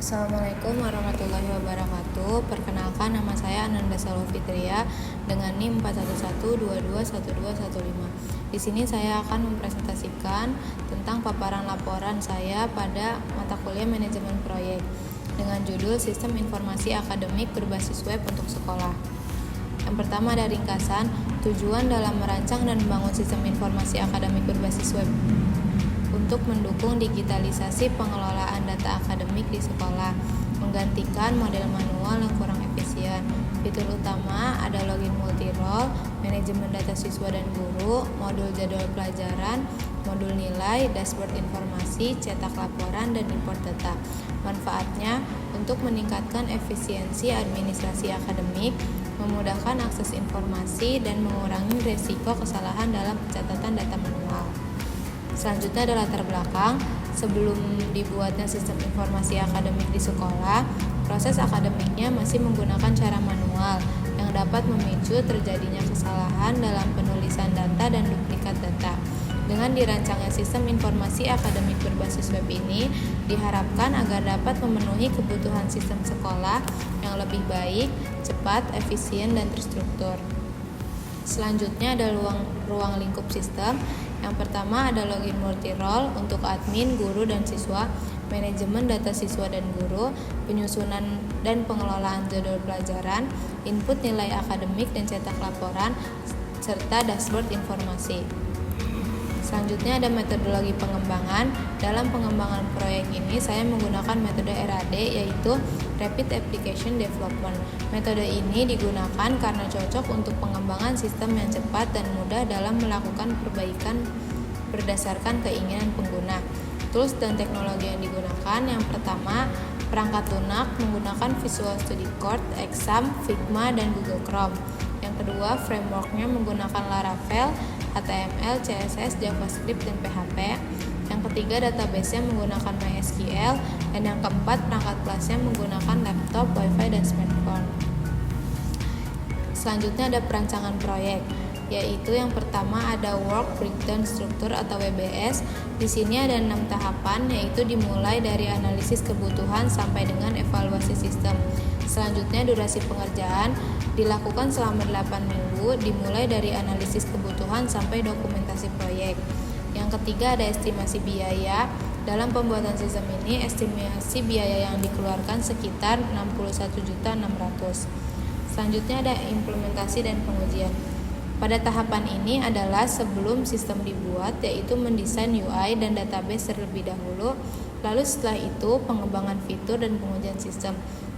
Assalamualaikum warahmatullahi wabarakatuh. Perkenalkan, nama saya Ananda Salwafitria dengan NIM 41122121215. Di sini saya akan mempresentasikan tentang paparan laporan saya pada mata kuliah manajemen proyek dengan judul Sistem Informasi Akademik Berbasis Web untuk Sekolah. Yang pertama ada ringkasan, tujuan dalam merancang dan membangun sistem informasi akademik berbasis web untuk mendukung digitalisasi pengelolaan data akademik di sekolah, menggantikan model manual yang kurang efisien. Fitur utama ada login multi-role, manajemen data siswa dan guru, modul jadwal pelajaran, modul nilai, dashboard informasi, cetak laporan, dan import data. Manfaatnya untuk meningkatkan efisiensi administrasi akademik, memudahkan akses informasi, dan mengurangi risiko kesalahan dalam pencatatan data manual. Selanjutnya adalah latar belakang. Sebelum dibuatnya sistem informasi akademik di sekolah, proses akademiknya masih menggunakan cara manual yang dapat memicu terjadinya kesalahan dalam penulisan data dan duplikat data. Dengan dirancangnya sistem informasi akademik berbasis web ini, diharapkan agar dapat memenuhi kebutuhan sistem sekolah yang lebih baik, cepat, efisien, dan terstruktur. Selanjutnya ada ruang lingkup sistem. Yang pertama ada login multi-role untuk admin, guru, dan siswa, manajemen data siswa dan guru, penyusunan dan pengelolaan jadwal pelajaran, input nilai akademik dan cetak laporan, serta dashboard informasi. Selanjutnya ada metodologi pengembangan. Dalam pengembangan proyek ini saya menggunakan metode RAD, yaitu Rapid Application Development. Metode ini digunakan karena cocok untuk pengembangan sistem yang cepat dan mudah dalam melakukan perbaikan berdasarkan keinginan pengguna. Tools dan teknologi yang digunakan, yang pertama perangkat lunak menggunakan Visual Studio Code, Exam, Figma, dan Google Chrome. Yang kedua, frameworknya menggunakan Laravel, HTML, CSS, JavaScript, dan PHP. Yang ketiga, database-nya menggunakan MySQL. Dan yang keempat, perangkat kelasnya menggunakan laptop, wifi, dan smartphone. Selanjutnya ada perancangan proyek, yaitu yang pertama ada Work Breakdown Structure atau WBS. Di sini ada 6 tahapan, yaitu dimulai dari analisis kebutuhan sampai dengan evaluasi sistem. Selanjutnya durasi pengerjaan dilakukan selama 8 minggu, dimulai dari analisis kebutuhan sampai dokumentasi proyek. Yang ketiga ada estimasi biaya. Dalam pembuatan sistem ini, estimasi biaya yang dikeluarkan sekitar 61.600.000. Selanjutnya ada implementasi dan pengujian. Pada tahapan ini adalah sebelum sistem dibuat, yaitu mendesain UI dan database terlebih dahulu. Lalu setelah itu pengembangan fitur dan pengujian sistem.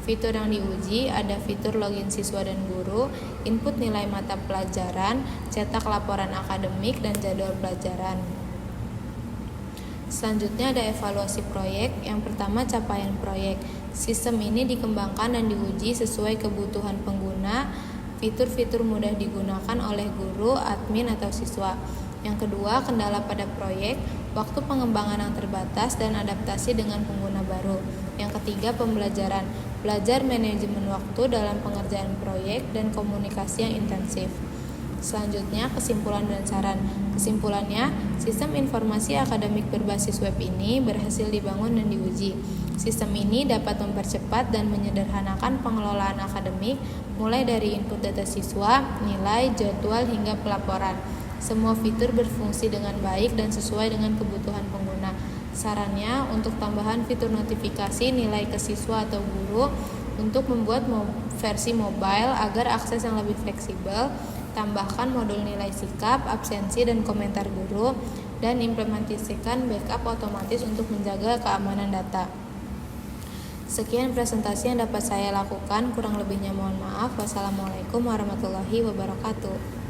Fitur yang diuji ada fitur login siswa dan guru, input nilai mata pelajaran, cetak laporan akademik, dan jadwal pelajaran. Selanjutnya ada evaluasi proyek. Yang pertama capaian proyek. Sistem ini dikembangkan dan diuji sesuai kebutuhan pengguna. Fitur-fitur mudah digunakan oleh guru, admin, atau siswa. Yang kedua, kendala pada proyek, waktu pengembangan yang terbatas dan adaptasi dengan pengguna baru. Yang ketiga, pembelajaran. Belajar manajemen waktu dalam pengerjaan proyek dan komunikasi yang intensif. Selanjutnya, kesimpulan dan saran. Kesimpulannya, sistem informasi akademik berbasis web ini berhasil dibangun dan diuji. Sistem ini dapat mempercepat dan menyederhanakan pengelolaan akademik, mulai dari input data siswa, nilai, jadwal, hingga pelaporan. Semua fitur berfungsi dengan baik dan sesuai dengan kebutuhan pengguna. Sarannya, untuk tambahan fitur notifikasi nilai ke siswa atau guru, untuk membuat versi mobile agar akses yang lebih fleksibel, tambahkan modul nilai sikap, absensi, dan komentar guru, dan implementasikan backup otomatis untuk menjaga keamanan data. Sekian presentasi yang dapat saya lakukan, kurang lebihnya mohon maaf. Wassalamualaikum warahmatullahi wabarakatuh.